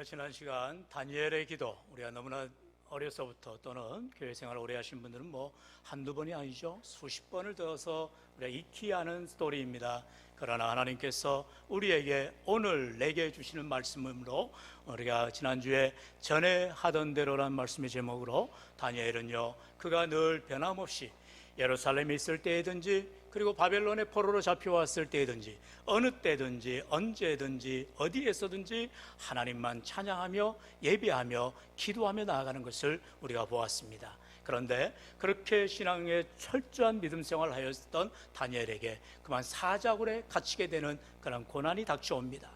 우리가 지난 시간 다니엘의 기도, 우리가 너무나 어려서부터 또는 교회 생활을 오래 하신 분들은 한두 번이 아니죠. 수십 번을 들어서 우리가 익히 아는 스토리입니다. 그러나 하나님께서 우리에게 오늘 내게 주시는 말씀으로, 우리가 지난주에 전에 하던 대로라는 말씀의 제목으로, 다니엘은요 그가 늘 변함없이 예루살렘에 있을 때든지, 그리고 바벨론의 포로로 잡혀왔을 때든지, 어느 때든지 언제든지 어디에서든지 하나님만 찬양하며 예배하며 기도하며 나아가는 것을 우리가 보았습니다. 그런데 그렇게 신앙의 철저한 믿음 생활을 하였던 다니엘에게 그만 사자굴에 갇히게 되는 그런 고난이 닥쳐옵니다.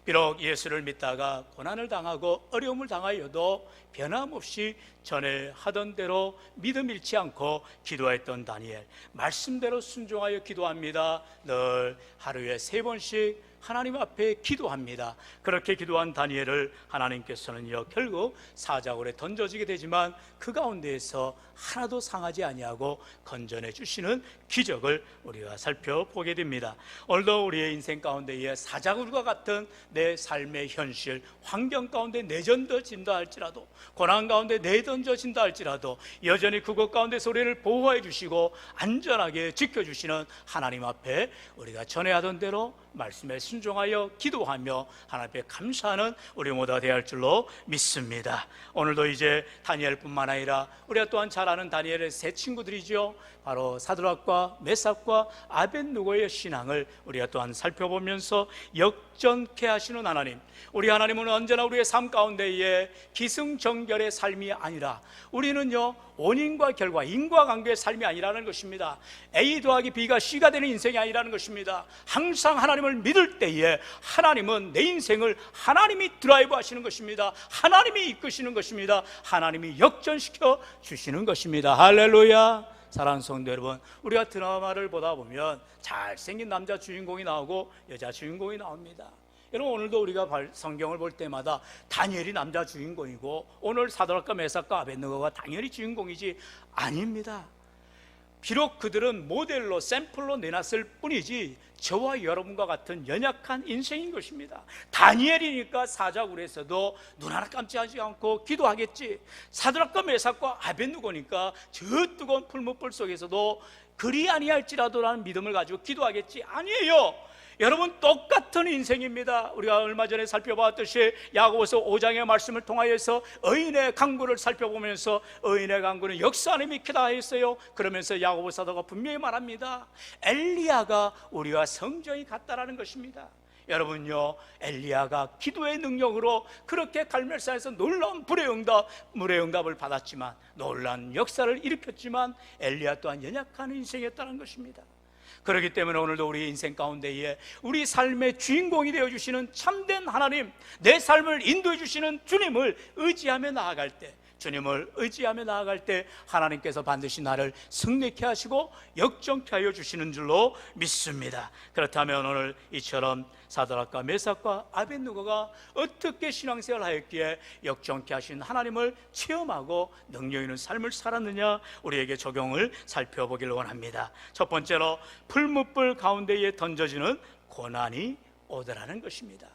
비록 예수를 믿다가 고난을 당하고 어려움을 당하여도 변함없이 전에 하던 대로 믿음 잃지 않고 기도했던 다니엘, 말씀대로 순종하여 기도합니다. 늘 하루에 3번씩 하나님 앞에 기도합니다. 그렇게 기도한 다니엘을 하나님께서는요 결국 사자굴에 던져지게 되지만 그 가운데에서 하나도 상하지 아니하고 건져내 주시는 기적을 우리가 살펴보게 됩니다. 오늘도 우리의 인생 가운데에 사자굴과 같은 내 삶의 현실, 환경 가운데 내던져진다 할지라도, 고난 가운데 내던져진다 할지라도 여전히 그곳 가운데서 우리를 보호해 주시고 안전하게 지켜주시는 하나님 앞에 우리가 전에 하던 대로 말씀에 순종하여 기도하며 하나님 앞에 감사하는 우리 모두가 되어야 할 줄로 믿습니다. 오늘도 이제 다니엘뿐만 아니라 우리가 또한 잘 아는 다니엘의 세 친구들이죠. 바로 사드락과 메삭과 아벳느고의 신앙을 우리가 또한 살펴보면서 역전케 하시는 하나님, 우리 하나님은 언제나 우리의 삶 가운데에 기승전결의 삶이 아니라 우리는요 원인과 결과, 인과관계의 삶이 아니라는 것입니다. A 더하기 B가 C가 되는 인생이 아니라는 것입니다. 항상 하나님을 믿을 때에 하나님은 내 인생을 하나님이 드라이브 하시는 것입니다. 하나님이 이끄시는 것입니다. 하나님이 역전시켜 주시는 것입니다. 할렐루야. 사랑하는 성도 여러분, 우리가 드라마를 보다 보면 잘생긴 남자 주인공이 나오고 여자 주인공이 나옵니다. 여러분, 오늘도 우리가 성경을 볼 때마다 다니엘이 남자 주인공이고 오늘 사드락과 메삭과 아벳느고가 당연히 주인공이지 아닙니다. 비록 그들은 모델로, 샘플로 내놨을 뿐이지 저와 여러분과 같은 연약한 인생인 것입니다. 다니엘이니까 사자굴에서도 눈 하나 깜짝하지 않고 기도하겠지. 사드락과 메삭과 아벳느고니까 저 뜨거운 풀무불 속에서도 그리 아니할지라도라는 믿음을 가지고 기도하겠지. 아니에요. 여러분, 똑같은 인생입니다. 우리가 얼마 전에 살펴봤듯이 야고보서 5장의 말씀을 통하여서 의인의 강구를 살펴보면서 의인의 강구는 역사 안에 믿기다 했어요. 그러면서 야고보 사도가 분명히 말합니다. 엘리야가 우리와 성정이 같다라는 것입니다. 여러분요, 엘리야가 기도의 능력으로 그렇게 갈멜산에서 놀라운 물의 응답을 받았지만, 놀라운 역사를 일으켰지만 엘리야 또한 연약한 인생이었다는 것입니다. 그렇기 때문에 오늘도 우리 인생 가운데에 우리 삶의 주인공이 되어주시는 참된 하나님, 내 삶을 인도해 주시는 주님을 의지하며 나아갈 때, 주님을 의지하며 나아갈 때 하나님께서 반드시 나를 승리케 하시고 역정케 하여 주시는 줄로 믿습니다. 그렇다면 오늘 이처럼 사드락과 메삭과 아벳느고가 어떻게 신앙생활을 하였기에 역정케 하신 하나님을 체험하고 능력 있는 삶을 살았느냐, 우리에게 적용을 살펴보기를 원합니다. 첫 번째로 풀무불 가운데에 던져지는 고난이 오더라는 것입니다.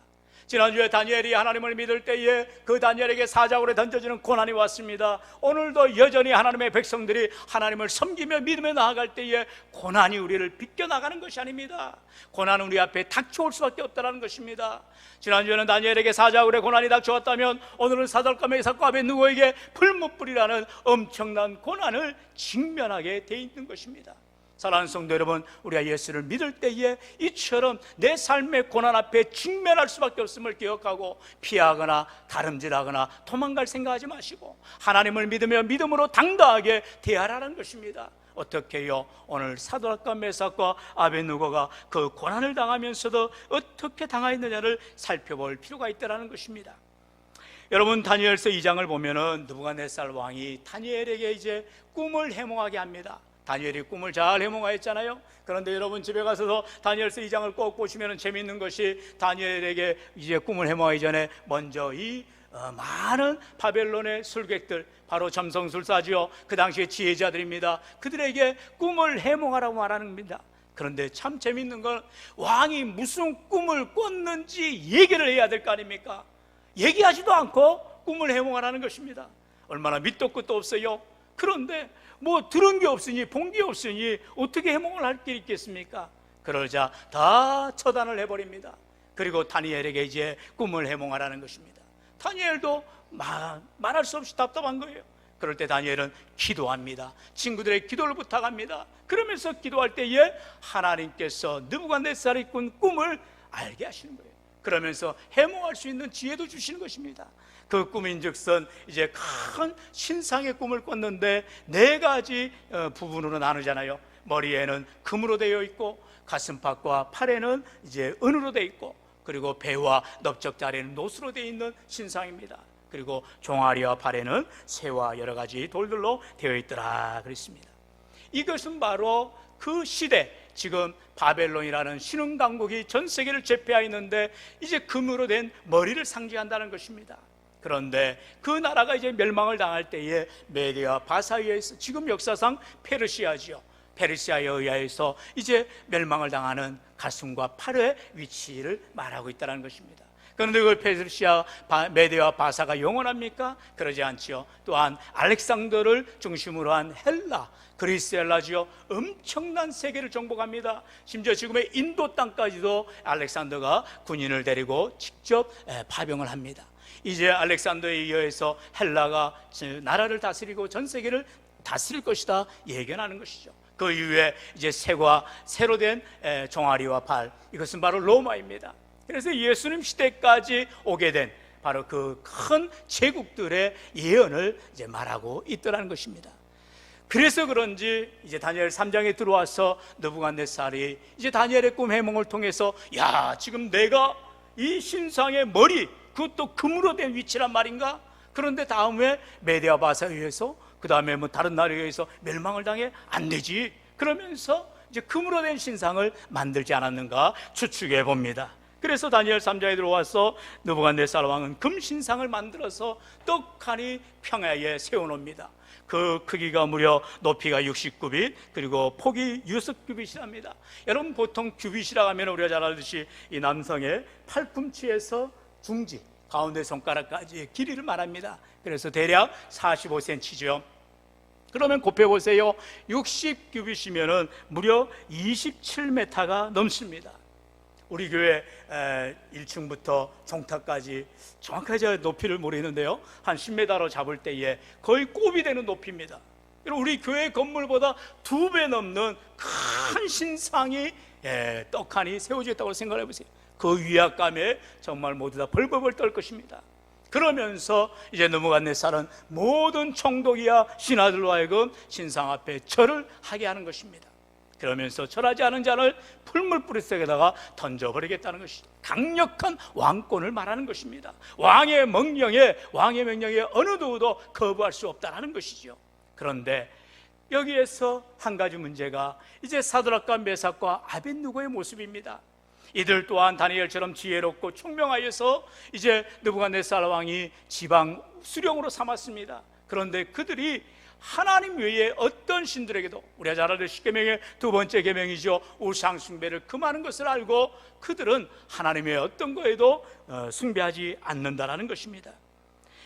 지난주에 다니엘이 하나님을 믿을 때에 그 다니엘에게 사자굴에 던져지는 고난이 왔습니다. 오늘도 여전히 하나님의 백성들이 하나님을 섬기며 믿으며 나아갈 때에 고난이 우리를 비껴나가는 것이 아닙니다. 고난은 우리 앞에 닥쳐올 수밖에 없다는 것입니다. 지난주에는 다니엘에게 사자굴에 고난이 닥쳐왔다면 오늘은 사드락과 메삭과 아벳느고에게 풀무불이라는 엄청난 고난을 직면하게 돼 있는 것입니다. 사랑하는 성도 여러분, 우리가 예수를 믿을 때에 이처럼 내 삶의 고난 앞에 직면할 수밖에 없음을 기억하고 피하거나 다름질하거나 도망갈 생각하지 마시고 하나님을 믿으며 믿음으로 당당하게 대하라는 것입니다. 어떻게요? 오늘 사드락과 메삭과 아벳느고가 그 고난을 당하면서도 어떻게 당하였느냐를 살펴볼 필요가 있다는 것입니다. 여러분, 다니엘서 2장을 보면은 느부갓네살 왕이 다니엘에게 이제 꿈을 해몽하게 합니다. 다니엘이 꿈을 잘 해몽하였잖아요. 그런데 여러분, 집에 가서도 다니엘서 2장을 꼭 보시면 재미있는 것이, 다니엘에게 이제 꿈을 해몽하기 전에 먼저 이 많은 바벨론의 술객들, 바로 점성술사지요, 그 당시의 지혜자들입니다. 그들에게 꿈을 해몽하라고 말하는 겁니다. 그런데 참 재미있는 건 왕이 무슨 꿈을 꿨는지 얘기를 해야 될 거 아닙니까? 얘기하지도 않고 꿈을 해몽하라는 것입니다. 얼마나 밑도 끝도 없어요. 그런데 뭐 들은 게 없으니 본 게 없으니 어떻게 해몽을 할 게 있겠습니까? 그러자 다 처단을 해버립니다. 그리고 다니엘에게 이제 꿈을 해몽하라는 것입니다. 다니엘도 말할 수 없이 답답한 거예요. 그럴 때 다니엘은 기도합니다. 친구들의 기도를 부탁합니다. 그러면서 기도할 때에 하나님께서 느부갓네살이 꾼 꿈을 알게 하시는 거예요. 그러면서 해몽할 수 있는 지혜도 주시는 것입니다. 그 꿈인즉슨 이제 큰 신상의 꿈을 꿨는데 네 가지 부분으로 나누잖아요. 머리에는 금으로 되어 있고 가슴팍과 팔에는 이제 은으로 되어 있고 그리고 배와 넓적다리에는 노수로 되어 있는 신상입니다. 그리고 종아리와 발에는 새와 여러 가지 돌들로 되어 있더라 그랬습니다. 이것은 바로 그 시대, 지금 바벨론이라는 신흥 강국이 전 세계를 제패하였는데 이제 금으로 된 머리를 상징한다는 것입니다. 그런데 그 나라가 이제 멸망을 당할 때에 메디아 바사에 의해서, 지금 역사상 페르시아지요, 페르시아에 의해서 이제 멸망을 당하는 가슴과 팔의 위치를 말하고 있다는 것입니다. 그런데 그 페르시아, 메디아 바사가 영원합니까? 그러지 않지요. 또한 알렉산더를 중심으로 한 헬라, 그리스 헬라지요, 엄청난 세계를 정복합니다. 심지어 지금의 인도 땅까지도 알렉산더가 군인을 데리고 직접 파병을 합니다. 이제 알렉산더에 의해서 헬라가 나라를 다스리고 전 세계를 다스릴 것이다 예견하는 것이죠. 그 이후에 이제 새로 된 종아리와 발, 이것은 바로 로마입니다. 그래서 예수님 시대까지 오게 된 바로 그 큰 제국들의 예언을 이제 말하고 있더라는 것입니다. 그래서 그런지 이제 다니엘 3장에 들어와서 느부갓네살이 이제 다니엘의 꿈 해몽을 통해서, 야, 지금 내가 이 신상의 머리, 그것도 금으로 된 위치란 말인가? 그런데 다음에 메디아 바사에 의해서, 그 다음에 뭐 다른 나라에 의해서 멸망을 당해? 안 되지. 그러면서 이제 금으로 된 신상을 만들지 않았는가 추측해 봅니다. 그래서 다니엘 3장에 들어와서 느부갓네살 왕은 금신상을 만들어서 떡하니 평야에 세워놓습니다. 그 크기가 무려 높이가 69빛, 그리고 폭이 6규빗이랍니다. 여러분, 보통 규빗이라고 하면 우리가 잘 알듯이 이 남성의 팔꿈치에서 중지, 가운데 손가락까지의 길이를 말합니다. 그래서 대략 45cm죠. 그러면 곱해보세요. 60규빗이면 무려 27m가 넘습니다. 우리 교회 1층부터 종탑까지 정확하게 제가 높이를 모르겠는데요, 한 10m로 잡을 때에 거의 꼽이 되는 높이입니다. 우리 교회 건물보다 2배 넘는 큰 신상이 떡하니 세워지겠다고 생각해 보세요. 그 위압감에 정말 모두 다 벌벌벌 떨 것입니다. 그러면서 이제 느부갓네살은 모든 총독이야 신하들로 하여금 신상 앞에 절을 하게 하는 것입니다. 그러면서 절하지 않은 자를 풀물뿌리 속에다가 던져버리겠다는 것이죠. 강력한 왕권을 말하는 것입니다. 왕의 명령에 어느 누구도 거부할 수 없다는 것이죠. 그런데 여기에서 한 가지 문제가 이제 사드락과 메삭과 아벳느고의 모습입니다. 이들 또한 다니엘처럼 지혜롭고 총명하여서 이제 느부갓네살 왕이 지방 수령으로 삼았습니다. 그런데 그들이 하나님 외에 어떤 신들에게도, 우리가 잘 아는 십계명의 두 번째 계명이죠, 우상 숭배를 금하는 것을 알고 그들은 하나님의 어떤 거에도 숭배하지 않는다라는 것입니다.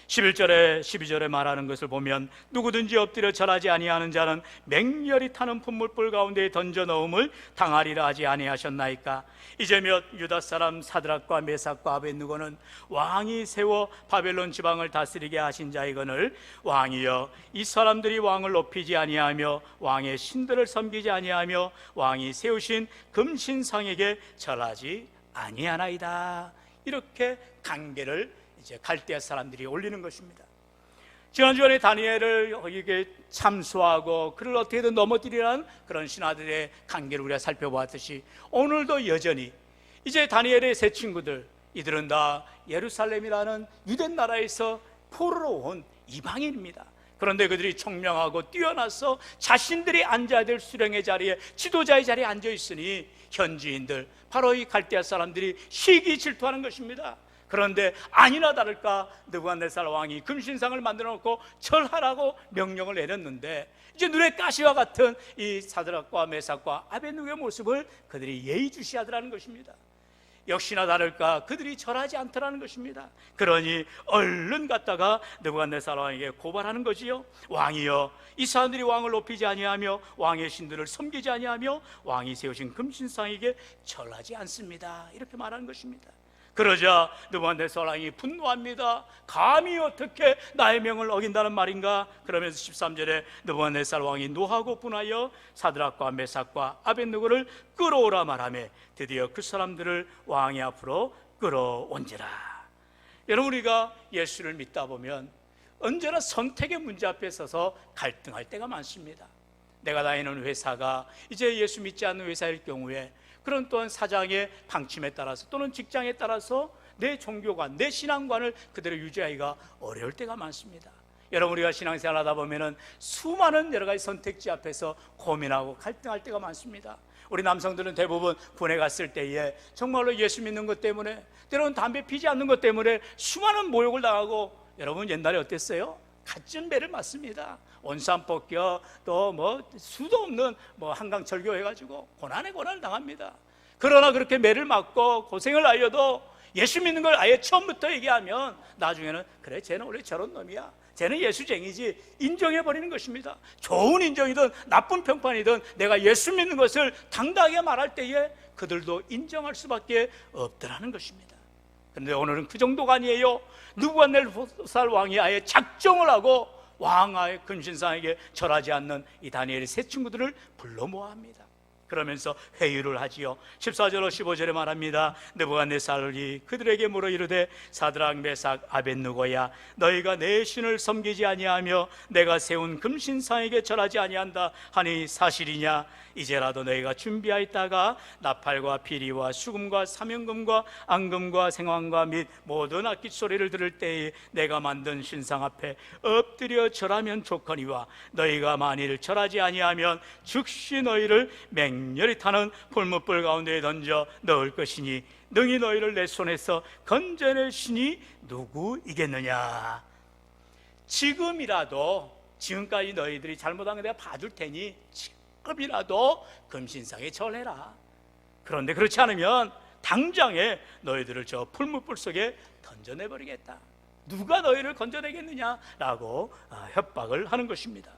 11절에 12절에 말하는 것을 보면, 누구든지 엎드려 절하지 아니하는 자는 맹렬히 타는 분물불 가운데에 던져 넣음을 당하리라 하지 아니하셨나이까. 이제몇 유다 사람 사드락과 메삭과 아벳느고는 왕이 세워 바벨론 지방을 다스리게 하신 자이거늘, 왕이여, 이 사람들이 왕을 높이지 아니하며 왕의 신들을 섬기지 아니하며 왕이 세우신 금신상에게 절하지 아니하나이다. 이렇게 간계를 이제 갈대아 사람들이 올리는 것입니다. 지난주에 다니엘을 이게 참수하고 그를 어떻게든 넘어뜨리라는 그런 신하들의 관계를 우리가 살펴보았듯이, 오늘도 여전히 이제 다니엘의 세 친구들, 이들은 다 예루살렘이라는 유대 나라에서 포로로 온 이방인입니다. 그런데 그들이 총명하고 뛰어나서 자신들이 앉아야 될 수령의 자리에, 지도자의 자리에 앉아 있으니 현지인들, 바로 이 갈대아 사람들이 시기 질투하는 것입니다. 그런데 아니나 다를까 느부갓네살 왕이 금신상을 만들어 놓고 절하라고 명령을 내렸는데, 이제 눈의 가시와 같은 이 사드락과 메삭과 아벳느고의 모습을 그들이 예의주시하더라는 것입니다. 역시나 다를까 그들이 절하지 않더라는 것입니다. 그러니 얼른 갔다가 느부갓네살 왕에게 고발하는 거지요. 왕이여, 이 사람들이 왕을 높이지 아니하며 왕의 신들을 섬기지 아니하며 왕이 세우신 금신상에게 절하지 않습니다. 이렇게 말하는 것입니다. 그러자 느부갓네살 왕이 분노합니다. 감히 어떻게 나의 명을 어긴다는 말인가? 그러면서 13절에 느부갓네살 왕이 노하고 분하여 사드락과 메삭과 아벳느고를 끌어오라 말하며 드디어 그 사람들을 왕의 앞으로 끌어온지라. 여러분, 우리가 예수를 믿다 보면 언제나 선택의 문제 앞에 서서 갈등할 때가 많습니다. 내가 다니는 회사가 이제 예수 믿지 않는 회사일 경우에, 그런 또한 사장의 방침에 따라서 또는 직장에 따라서 내 종교관, 내 신앙관을 그대로 유지하기가 어려울 때가 많습니다. 여러분, 우리가 신앙생활 하다 보면은 수많은 여러 가지 선택지 앞에서 고민하고 갈등할 때가 많습니다. 우리 남성들은 대부분 군에 갔을 때에 정말로 예수 믿는 것 때문에, 때로는 담배 피지 않는 것 때문에 수많은 모욕을 당하고, 여러분 옛날에 어땠어요? 갓진 매를 맞습니다. 온산 폭격, 또 수도 없는 한강철교 해가지고 고난에 고난을 당합니다. 그러나 그렇게 매를 맞고 고생을 하여도 예수 믿는 걸 아예 처음부터 얘기하면 나중에는 그래, 쟤는 원래 저런 놈이야, 쟤는 예수쟁이지, 인정해버리는 것입니다. 좋은 인정이든 나쁜 평판이든 내가 예수 믿는 것을 당당하게 말할 때에 그들도 인정할 수밖에 없더라는 것입니다. 그런데 오늘은 그 정도가 아니에요. 느부갓네살 왕이 아예 작정을 하고 왕의 금신상에게 절하지 않는 이 다니엘의 세 친구들을 불러 모아합니다. 그러면서 회유를 하지요. 14절 15절에 말합니다. 느부갓네살이 그들에게 물어 이르되 사드락 메삭 아벳느고야, 너희가 내 신을 섬기지 아니하며 내가 세운 금신상에게 절하지 아니한다 하니 사실이냐? 이제라도 너희가 준비하였다가 나팔과 피리와 수금과 사명금과 앙금과 생황과 및 모든 악기 소리를 들을 때에 내가 만든 신상 앞에 엎드려 절하면 좋거니와 너희가 만일 절하지 아니하면 즉시 너희를 맹렬히 타는 풀무불 가운데에 던져 넣을 것이니 능히 너희를 내 손에서 건져낼 신이 누구이겠느냐. 지금까지 너희들이 잘못한 거 내가 봐줄 테니 지금이라도 금신상에 절해라. 그런데 그렇지 않으면 당장에 너희들을 저 풀무불 속에 던져내버리겠다. 누가 너희를 건져내겠느냐라고 협박을 하는 것입니다.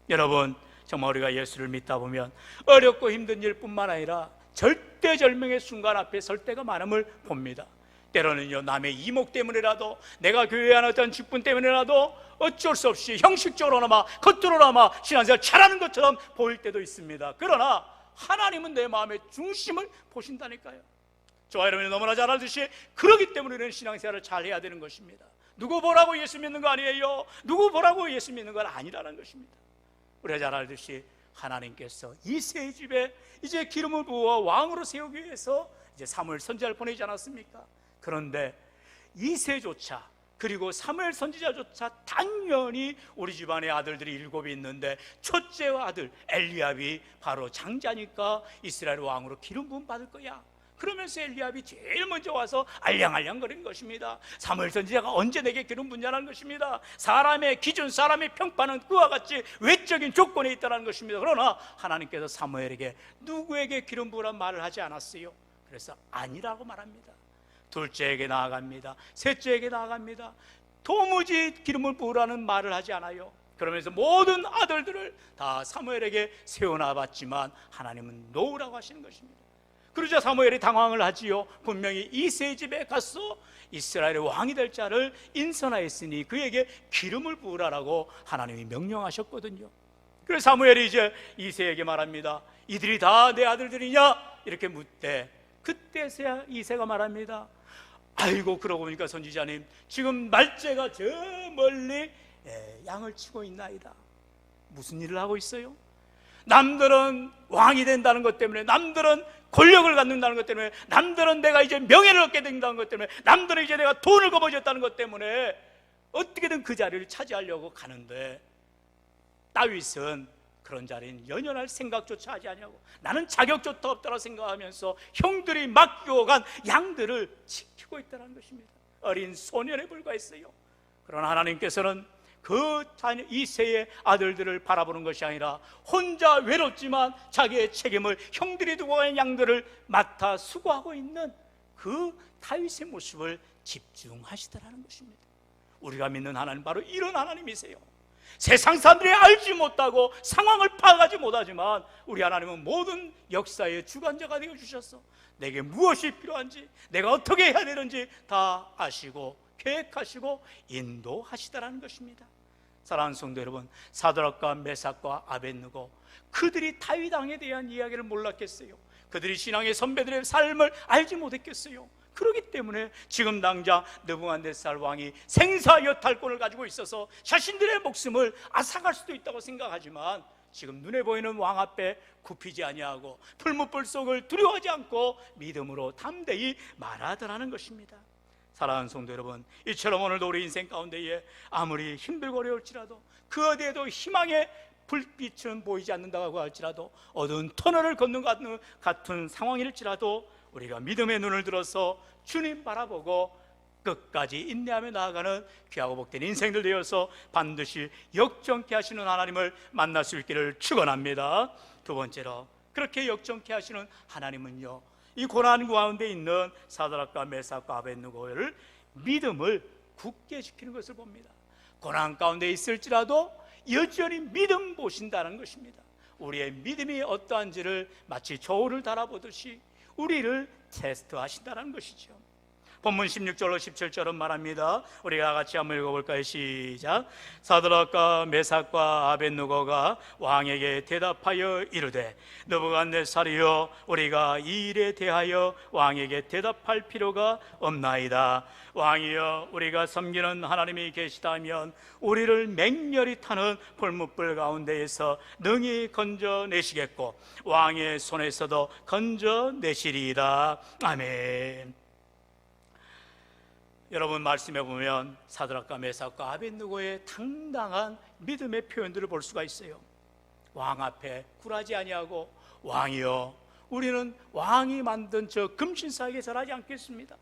여러분, 정말 우리가 예수를 믿다 보면 어렵고 힘든 일뿐만 아니라 절대절명의 순간 앞에 설 때가 많음을 봅니다. 때로는요, 남의 이목 때문이라도, 내가 교회에 하는 어떤 직분 때문이라도 어쩔 수 없이 형식적으로나마 겉으로나마 신앙생활 잘하는 것처럼 보일 때도 있습니다. 그러나 하나님은 내 마음의 중심을 보신다니까요. 저와 여러분이 너무나 잘 알듯이 그렇기 때문에 우리는 신앙생활을 잘해야 되는 것입니다. 누구 보라고 예수 믿는 거 아니에요. 누구 보라고 예수 믿는 건 아니라는 것입니다. 우리가 잘 알듯이 하나님께서 이새의 집에 이제 기름을 부어 왕으로 세우기 위해서 이제 사무엘 선지자를 보내지 않았습니까? 그런데 이새조차, 그리고 사무엘 선지자조차 당연히 우리 집안에 아들들이 7이 있는데 첫째 아들 엘리압이 바로 장자니까 이스라엘 왕으로 기름 부음 받을 거야. 그러면서 엘리압이 제일 먼저 와서 알량알량거리는 것입니다. 사무엘 선지자가 언제 내게 기름 붓냐는 것입니다. 사람의 기준, 사람의 평판은 그와 같이 외적인 조건에 있다는 것입니다. 그러나 하나님께서 사무엘에게 누구에게 기름 부으란 말을 하지 않았어요. 그래서 아니라고 말합니다. 둘째에게 나아갑니다. 셋째에게 나아갑니다. 도무지 기름을 부으라는 말을 하지 않아요. 그러면서 모든 아들들을 다 사무엘에게 세워놔봤지만 하나님은 노라고 하시는 것입니다. 그러자 사무엘이 당황을 하지요. 분명히 이새의 집에 가서 이스라엘의 왕이 될 자를 인선하였으니 그에게 기름을 부으라라고 하나님이 명령하셨거든요. 그래서 사무엘이 이제 이새에게 말합니다. 이들이 다 내 아들들이냐? 이렇게 묻되 그때서야 이새가 말합니다. 아이고, 그러고 보니까 선지자님, 지금 말째가 저 멀리 양을 치고 있나이다. 무슨 일을 하고 있어요? 남들은 왕이 된다는 것 때문에, 남들은 권력을 갖는다는 것 때문에, 남들은 내가 이제 명예를 얻게 된다는 것 때문에, 남들은 이제 내가 돈을 거머쥐었다는 것 때문에 어떻게든 그 자리를 차지하려고 가는데 다윗은 그런 자리는 연연할 생각조차 하지 아니하고 나는 자격조차 없다고 생각하면서 형들이 맡겨간 양들을 지키고 있다는 것입니다. 어린 소년에 불과했어요. 그러나 하나님께서는 그 이새의 아들들을 바라보는 것이 아니라 혼자 외롭지만 자기의 책임을 형들이 두고 간 양들을 맡아 수고하고 있는 그 다윗의 모습을 집중하시더라는 것입니다. 우리가 믿는 하나님 바로 이런 하나님이세요. 세상 사람들이 알지 못하고 상황을 파악하지 못하지만 우리 하나님은 모든 역사의 주관자가 되어 주셔서 내게 무엇이 필요한지, 내가 어떻게 해야 되는지 다 아시고 계획하시고 인도하시다라는 것입니다. 사랑하는 성도 여러분, 사드락과 메삭과 아벳느고, 그들이 다윗 왕에 대한 이야기를 몰랐겠어요? 그들이 신앙의 선배들의 삶을 알지 못했겠어요? 그렇기 때문에 지금 당장 느부갓네살 왕이 생사여탈권을 가지고 있어서 자신들의 목숨을 앗아갈 수도 있다고 생각하지만 지금 눈에 보이는 왕 앞에 굽히지 아니하고 풀무불 속을 두려워하지 않고 믿음으로 담대히 말하더라는 것입니다. 사랑하는 성도 여러분, 이처럼 오늘도 우리 인생 가운데에 아무리 힘들고 어려울지라도 그 어디에도 희망의 불빛은 보이지 않는다고 할지라도 어두운 터널을 걷는 것 같은 상황일지라도 우리가 믿음의 눈을 들어서 주님 바라보고 끝까지 인내하며 나아가는 귀하고 복된 인생들 되어서 반드시 역정케 하시는 하나님을 만날 수 있기를 축원합니다. 두 번째로, 그렇게 역정케 하시는 하나님은요, 이 고난 가운데 있는 사드락과 메삭과 아벳느고를 믿음을 굳게 지키는 것을 봅니다. 고난 가운데 있을지라도 여전히 믿음 보신다는 것입니다. 우리의 믿음이 어떠한지를 마치 저울을 달아보듯이 우리를 테스트하신다는 것이죠. 본문 16절로 17절은 말합니다. 우리가 같이 한번 읽어볼까요? 시작. 사드락과 메삭과 아벳느고가 왕에게 대답하여 이르되, 느부갓네살이여, 우리가 이 일에 대하여 왕에게 대답할 필요가 없나이다. 왕이여, 우리가 섬기는 하나님이 계시다면 우리를 맹렬히 타는 풀무불 가운데에서 능히 건져내시겠고 왕의 손에서도 건져내시리이다. 아멘. 여러분, 말씀해 보면 사드락과 메삭과 아벳느고의 당당한 믿음의 표현들을 볼 수가 있어요. 왕 앞에 굴하지 아니하고, 왕이여, 우리는 왕이 만든 저 금신사에게 절하지 않겠습니다.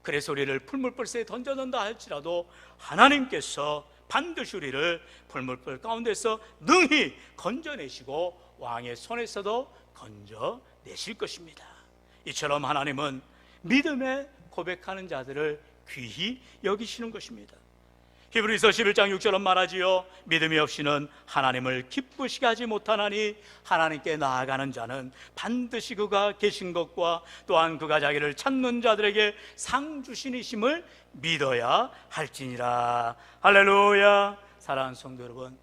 그래서 우리를 풀무불에 던져놓는다 할지라도 하나님께서 반드시 우리를 풀무불 가운데서 능히 건져내시고 왕의 손에서도 건져내실 것입니다. 이처럼 하나님은 믿음의 고백하는 자들을 귀히 여기시는 것입니다. 히브리서 11장 6절은 말하지요. 믿음이 없이는 하나님을 기쁘시게 하지 못하나니 하나님께 나아가는 자는 반드시 그가 계신 것과 또한 그가 자기를 찾는 자들에게 상 주시니심을 믿어야 할지니라. 할렐루야. 사랑하는 성도 여러분,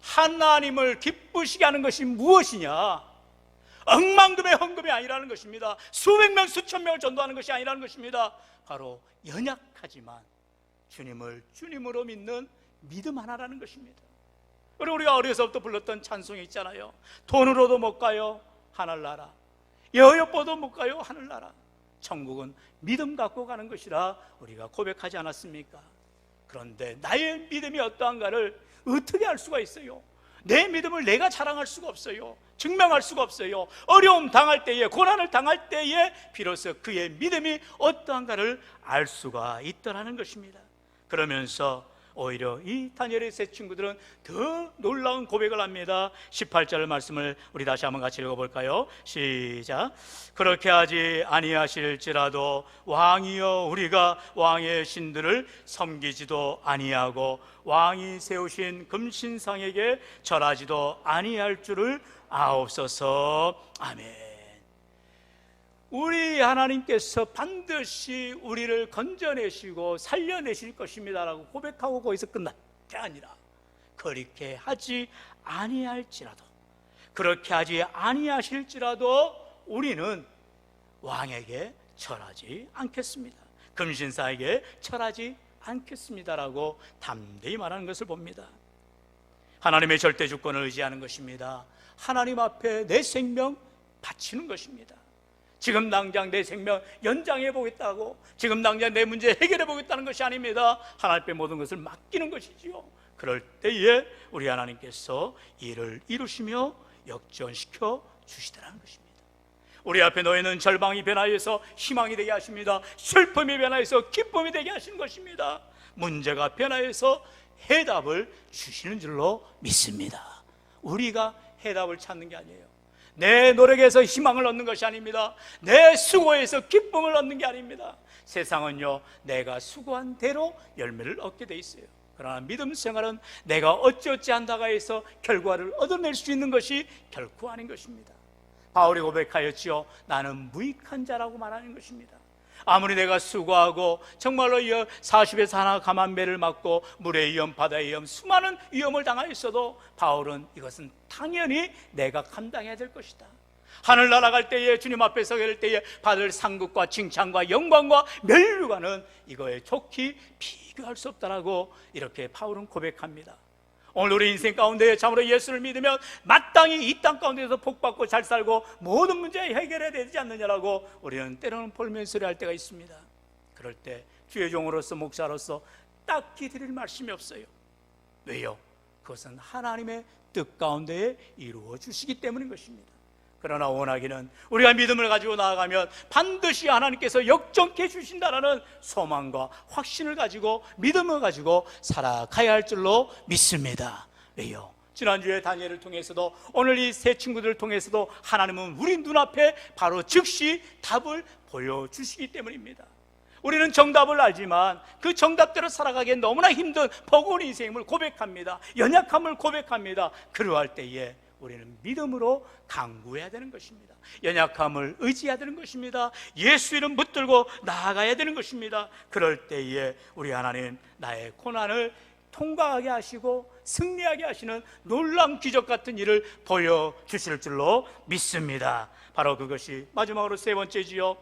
하나님을 기쁘시게 하는 것이 무엇이냐? 억만금의 헌금이 아니라는 것입니다. 수백 명 수천 명을 전도하는 것이 아니라는 것입니다. 바로 연약하지만 주님을 주님으로 믿는 믿음 하나라는 것입니다. 그리고 우리가 어려서부터 불렀던 찬송이 있잖아요. 돈으로도 못 가요 하늘나라, 여여뽀도 못 가요 하늘나라. 천국은 믿음 갖고 가는 것이라 우리가 고백하지 않았습니까? 그런데 나의 믿음이 어떠한가를 어떻게 알 수가 있어요? 내 믿음을 내가 자랑할 수가 없어요. 증명할 수가 없어요. 어려움 당할 때에, 고난을 당할 때에 비로소 그의 믿음이 어떠한가를 알 수가 있더라는 것입니다. 그러면서 오히려 이 다니엘의 세 친구들은 더 놀라운 고백을 합니다. 18절 말씀을 우리 다시 한번 같이 읽어볼까요? 시작. 그렇게 하지 아니하실지라도 왕이여, 우리가 왕의 신들을 섬기지도 아니하고 왕이 세우신 금신상에게 절하지도 아니할 줄을 아옵소서. 아멘. 우리 하나님께서 반드시 우리를 건져내시고 살려내실 것입니다라고 고백하고 거기서 끝난 게 아니라, 그렇게 하지 아니할지라도, 그렇게 하지 아니하실지라도 우리는 왕에게 절하지 않겠습니다, 금신사에게 절하지 않겠습니다라고 담대히 말하는 것을 봅니다. 하나님의 절대 주권을 의지하는 것입니다. 하나님 앞에 내 생명 바치는 것입니다. 지금 당장 내 생명 연장해 보겠다고, 지금 당장 내 문제 해결해 보겠다는 것이 아닙니다. 하나님 앞에 모든 것을 맡기는 것이지요. 그럴 때에 우리 하나님께서 일을 이루시며 역전시켜 주시더라는 것입니다. 우리 앞에 놓여있는 절망이 변화해서 희망이 되게 하십니다. 슬픔이 변화해서 기쁨이 되게 하시는 것입니다. 문제가 변화해서 해답을 주시는 줄로 믿습니다. 우리가 해답을 찾는 게 아니에요. 내 노력에서 희망을 얻는 것이 아닙니다. 내 수고에서 기쁨을 얻는 게 아닙니다. 세상은요, 내가 수고한 대로 열매를 얻게 돼 있어요. 그러나 믿음 생활은 내가 어찌어찌 한다가 해서 결과를 얻어낼 수 있는 것이 결코 아닌 것입니다. 바울이 고백하였지요. 나는 무익한 자라고 말하는 것입니다. 아무리 내가 수고하고 정말로 40에서 하나 감한 매를 맞고 물의 위험, 바다의 위험, 수많은 위험을 당하였어도 바울은 이것은 당연히 내가 감당해야 될 것이다. 하늘 날아갈 때에, 주님 앞에 서게 될 때에 받을 상급과 칭찬과 영광과 멸류관은 이거에 좋게 비교할 수 없다라고 이렇게 바울은 고백합니다. 오늘 우리 인생 가운데 참으로 예수를 믿으면 마땅히 이 땅 가운데서 복받고 잘 살고 모든 문제 해결해야 되지 않느냐라고 우리는 때로는 볼멘소리 할 때가 있습니다. 그럴 때 주의 종으로서, 목사로서 딱히 드릴 말씀이 없어요. 왜요? 그것은 하나님의 뜻 가운데에 이루어 주시기 때문인 것입니다. 그러나 원하기는 우리가 믿음을 가지고 나아가면 반드시 하나님께서 역정케 주신다라는 소망과 확신을 가지고 믿음을 가지고 살아가야 할 줄로 믿습니다. 왜요? 지난주에 다니엘을 통해서도 오늘 이 세 친구들을 통해서도 하나님은 우리 눈앞에 바로 즉시 답을 보여주시기 때문입니다. 우리는 정답을 알지만 그 정답대로 살아가기엔 너무나 힘든 버거운 인생을 고백합니다. 연약함을 고백합니다. 그러할 때에 우리는 믿음으로 강구해야 되는 것입니다. 연약함을 의지해야 되는 것입니다. 예수 이름 붙들고 나아가야 되는 것입니다. 그럴 때에 우리 하나님 나의 고난을 통과하게 하시고 승리하게 하시는 놀라운 기적 같은 일을 보여주실 줄로 믿습니다. 바로 그것이 마지막으로 세 번째지요.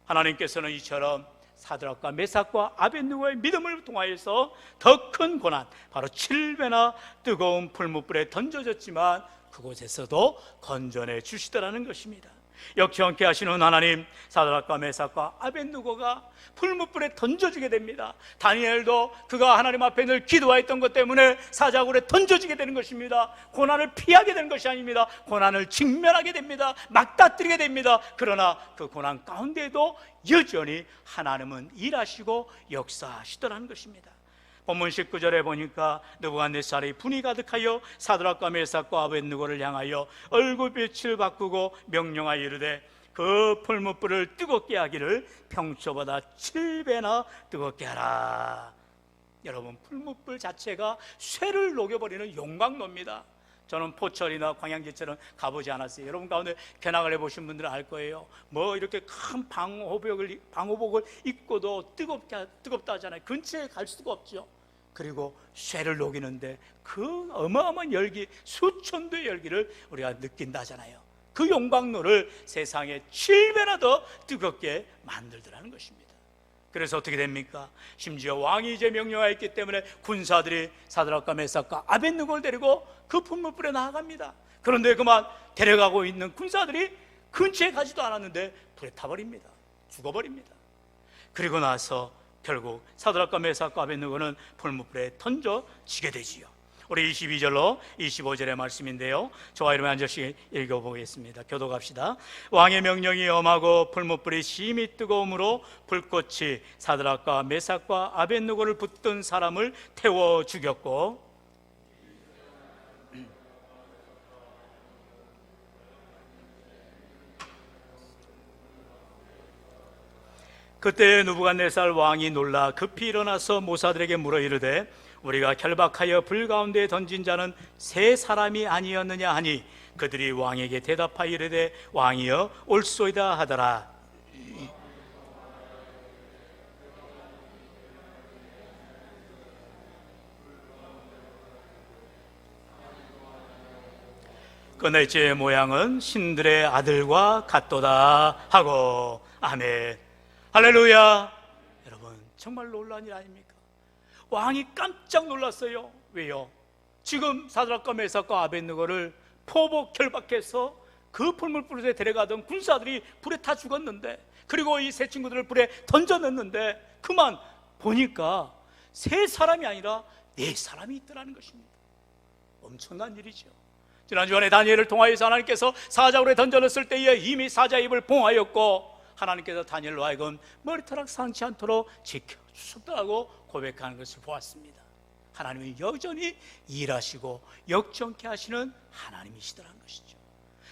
하나님께서는 이처럼 사드락과 메삭과 아벳느고의 믿음을 통하여서 더 큰 고난, 바로 7배나 뜨거운 풀무불에 던져졌지만 그곳에서도 건져내 주시더라는 것입니다. 역정케 하시는 하나님, 사드락과 메삭과 아벳느고가 풀무불에 던져지게 됩니다. 다니엘도 그가 하나님 앞에 늘 기도했던 것 때문에 사자굴에 던져지게 되는 것입니다. 고난을 피하게 되는 것이 아닙니다. 고난을 직면하게 됩니다. 막다뜨리게 됩니다. 그러나 그 고난 가운데도 여전히 하나님은 일하시고 역사하시더라는 것입니다. 본문 19절에 보니까 느부갓네살이 분이 가득하여 사드락과 메삭과 아벳느고를 향하여 얼굴빛을 바꾸고 명령하여 이르되 그 풀무불을 뜨겁게 하기를 평소보다 7배나 뜨겁게 하라. 여러분, 풀무불 자체가 쇠를 녹여버리는 용광로입니다. 저는 포철이나 광양제처럼 가보지 않았어요. 여러분 가운데 견학을 해보신 분들은 알 거예요. 뭐 이렇게 큰 방호복을 입고도 뜨겁다 하잖아요. 근처에 갈 수가 없죠. 그리고 쇠를 녹이는데 그 어마어마한 열기, 수천 도의 열기를 우리가 느낀다 하잖아요. 그 용광로를 세상에 7배나 더 뜨겁게 만들더라는 것입니다. 그래서 어떻게 됩니까? 심지어 왕이 이제 명령하였기 때문에 군사들이 사드락과 메삭과 아벳느고를 데리고 그 풀무불에 나아갑니다. 그런데 그만 데려가고 있는 군사들이 근처에 가지도 않았는데 불에 타버립니다. 죽어버립니다. 그리고 나서 결국 사드락과 메삭과 아벳느고는 풀무불에 던져지게 되지요. 우리 22절로 25절의 말씀인데요, 저와 여러분 한 절씩 읽어보겠습니다. 교독합시다. 왕의 명령이 엄하고 풀무불이 심히 뜨거움으로 불꽃이 사드락과 메삭과 아벳느고를 붙든 사람을 태워 죽였고, 그때 느부갓네살 왕이 놀라 급히 일어나서 모사들에게 물어 이르되 우리가 결박하여 불 가운데 던진 자는 세 사람이 아니었느냐 하니 그들이 왕에게 대답하여 이르되 왕이여 옳소이다 하더라. 그 넷째 모양은 신들의 아들과 같도다 하고. 아멘. 할렐루야. 여러분, 정말 놀라운 일 아닙니까? 왕이 깜짝 놀랐어요. 왜요? 지금 사드락과 메삭과 아벳느고를 포복 결박해서 그 풀무불에 데려가던 군사들이 불에 타 죽었는데, 그리고 이 세 친구들을 불에 던져냈는데 그만 보니까 세 사람이 아니라 네 사람이 있더라는 것입니다. 엄청난 일이죠. 지난주에 다니엘을 통하여서 하나님께서 사자굴에 던져냈을 때에 이미 사자 입을 봉하였고 하나님께서 다니엘로 하여금 머리카락 상치 않도록 지켜주셨다고 고백하는 것을 보았습니다. 하나님이 여전히 일하시고 역정케 하시는 하나님이시더라는 것이죠.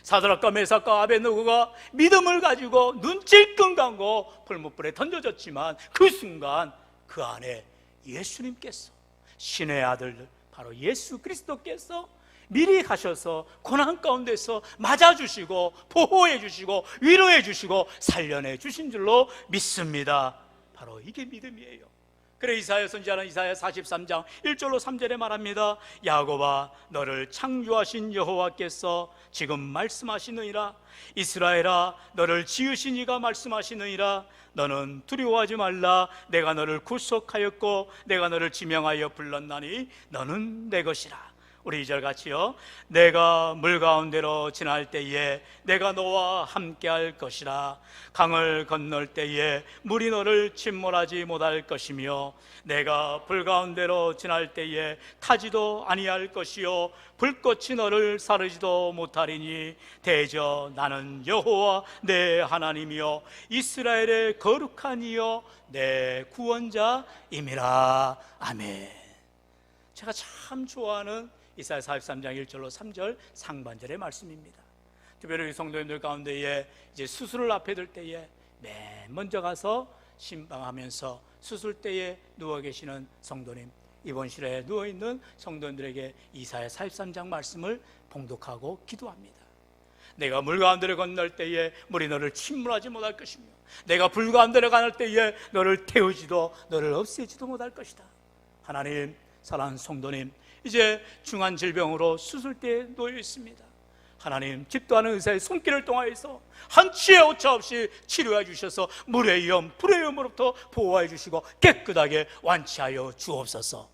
사드락과 메삭과 아벳느고가 믿음을 가지고 눈 찔끔 감고 풀무불에 던져졌지만 그 순간 그 안에 예수님께서, 신의 아들 바로 예수 그리스도께서 미리 가셔서 고난 가운데서 맞아주시고 보호해 주시고 위로해 주시고 살려내 주신 줄로 믿습니다. 바로 이게 믿음이에요. 그래 이사야 선지자는 이사야 43장 1절로 3절에 말합니다. 야곱아, 너를 창조하신 여호와께서 지금 말씀하시느니라. 이스라엘아, 너를 지으신 이가 말씀하시느니라. 너는 두려워하지 말라. 내가 너를 구속하였고 내가 너를 지명하여 불렀나니 너는 내 것이라. 우리 2절 같이요. 내가 물 가운데로 지날 때에 내가 너와 함께할 것이라. 강을 건널 때에 물이 너를 침몰하지 못할 것이며 내가 불 가운데로 지날 때에 타지도 아니할 것이요 불꽃이 너를 사르지도 못하리니 대저 나는 여호와 내 하나님이요 이스라엘의 거룩한 이요 내 구원자임이라. 아멘. 제가 참 좋아하는 이사야 43장 1절로 3절 상반절의 말씀입니다. 특별히 성도님들 가운데에 이제 수술을 앞에 둘 때에 맨 먼저 가서 신방하면서 수술대에 누워 계시는 성도님, 입원실에 누워 있는 성도님들에게 이사야 43장 말씀을 봉독하고 기도합니다. 내가 물 가운데를 건널 때에 물이 너를 침몰하지 못할 것이며 내가 불 가운데를 가는 때에 너를 태우지도 너를 없애지도 못할 것이다. 하나님, 사랑하는 성도님, 이제 중한 질병으로 수술대에 놓여 있습니다. 하나님, 집도하는 의사의 손길을 통하여서 한치의 오차 없이 치료해 주셔서 물의 위험, 불의 위험으로부터 보호해 주시고 깨끗하게 완치하여 주옵소서.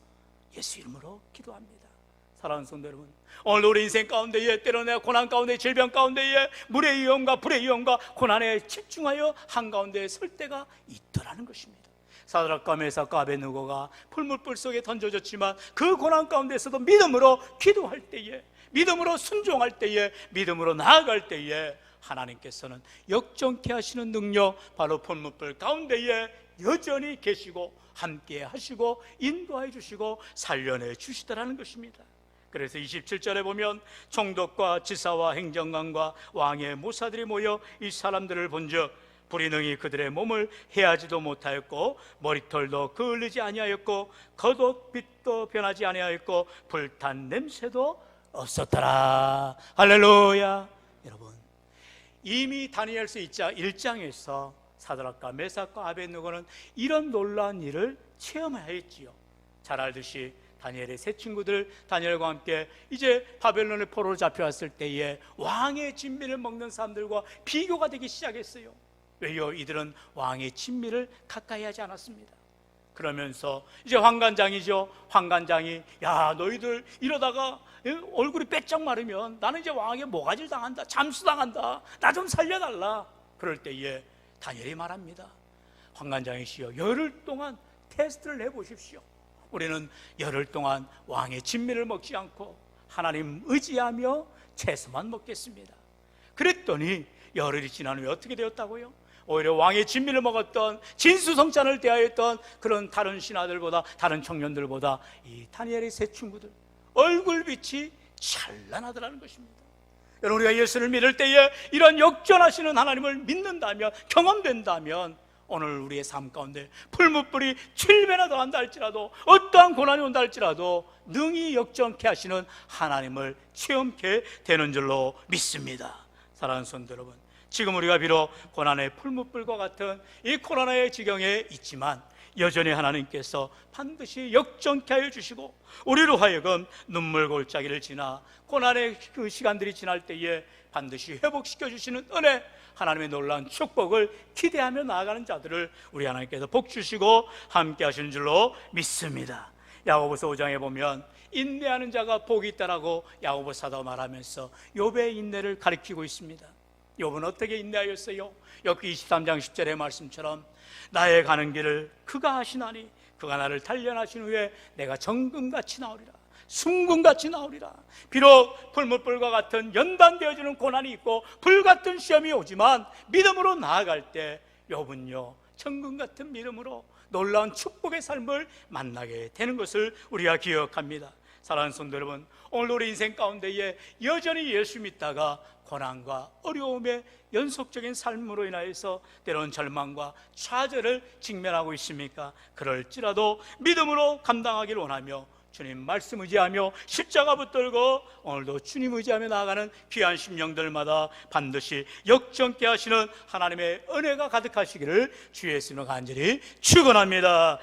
예수 이름으로 기도합니다. 사랑하는 성도 여러분, 오늘 우리 인생 가운데에 때로내 고난 가운데 질병 가운데에 물의 위험과 불의 위험과 고난에 집중하여 한가운데에 설 때가 있더라는 것입니다. 사드락과 메삭과 아벳느고가 풀무불 속에 던져졌지만 그 고난 가운데서도 믿음으로 기도할 때에, 믿음으로 순종할 때에, 믿음으로 나아갈 때에 하나님께서는 역정케 하시는 능력, 바로 풀무불 가운데에 여전히 계시고 함께 하시고 인도해 주시고 살려내 주시더라는 것입니다. 그래서 27절에 보면 총독과 지사와 행정관과 왕의 모사들이 모여 이 사람들을 본즉 불이 능히 그들의 몸을 해하지도 못하였고 머리털도 그을리지 아니하였고 겉옷빛도 변하지 아니하였고 불탄 냄새도 없었더라. 할렐루야. 여러분, 이미 다니엘서 1장에서 사드락과 메삭과 아벳느고는 이런 놀라운 일을 체험하였지요. 잘 알듯이 다니엘의 세 친구들, 다니엘과 함께 이제 바벨론의 포로로 잡혀왔을 때에 왕의 진미를 먹는 사람들과 비교가 되기 시작했어요. 왜요? 이들은 왕의 진미를 가까이 하지 않았습니다. 그러면서 이제 황관장이죠. 황관장이, 야, 너희들 이러다가 얼굴이 빼짝 마르면 나는 이제 왕에게 모가지를 당한다, 잠수당한다, 나 좀 살려달라. 그럴 때에 다니엘이 말합니다. 황관장이시여, 열흘 동안 테스트를 해보십시오. 우리는 열흘 동안 왕의 진미를 먹지 않고 하나님 의지하며 채소만 먹겠습니다. 그랬더니 열흘이 지난 후에 어떻게 되었다고요? 오히려 왕의 진미를 먹었던, 진수성찬을 대하였던 그런 다른 신하들보다, 다른 청년들보다 이 다니엘의 세 친구들 얼굴빛이 찬란하더라는 것입니다. 여러분, 우리가 예수를 믿을 때에 이런 역전하시는 하나님을 믿는다면, 경험된다면 오늘 우리의 삶 가운데 풀무불이 7배나 더한다 할지라도, 어떠한 고난이 온다 할지라도 능히 역전케 하시는 하나님을 체험케 되는 줄로 믿습니다. 사랑하는 성도 여러분, 지금 우리가 비록 고난의 풀무불과 같은 이 코로나의 지경에 있지만 여전히 하나님께서 반드시 역전케 하여 주시고 우리로 하여금 눈물 골짜기를 지나 고난의 그 시간들이 지날 때에 반드시 회복시켜 주시는 은혜, 하나님의 놀라운 축복을 기대하며 나아가는 자들을 우리 하나님께서 복 주시고 함께 하시는 줄로 믿습니다. 야고보서 5장에 보면 인내하는 자가 복이 있다라고 야고보 사도가 말하면서 욥의 인내를 가리키고 있습니다. 욥은 어떻게 인내하였어요? 욥기 23장 10절의 말씀처럼 나의 가는 길을 그가 하시나니 그가 나를 단련하신 후에 내가 정금같이 나오리라, 순금같이 나오리라. 비록 풀무불과 같은 연단되어지는 고난이 있고 불같은 시험이 오지만 믿음으로 나아갈 때 욥은요 정금같은 믿음으로 놀라운 축복의 삶을 만나게 되는 것을 우리가 기억합니다. 사랑하는 성도 여러분, 오늘 우리 인생 가운데에 여전히 예수 믿다가 고난과 어려움의 연속적인 삶으로 인하여서 때로는 절망과 좌절을 직면하고 있습니까? 그럴지라도 믿음으로 감당하기를 원하며 주님 말씀 의지하며 십자가 붙들고 오늘도 주님 의지하며 나아가는 귀한 심령들마다 반드시 역전케 하시는 하나님의 은혜가 가득하시기를 주의 예수님으로 간절히 축원합니다.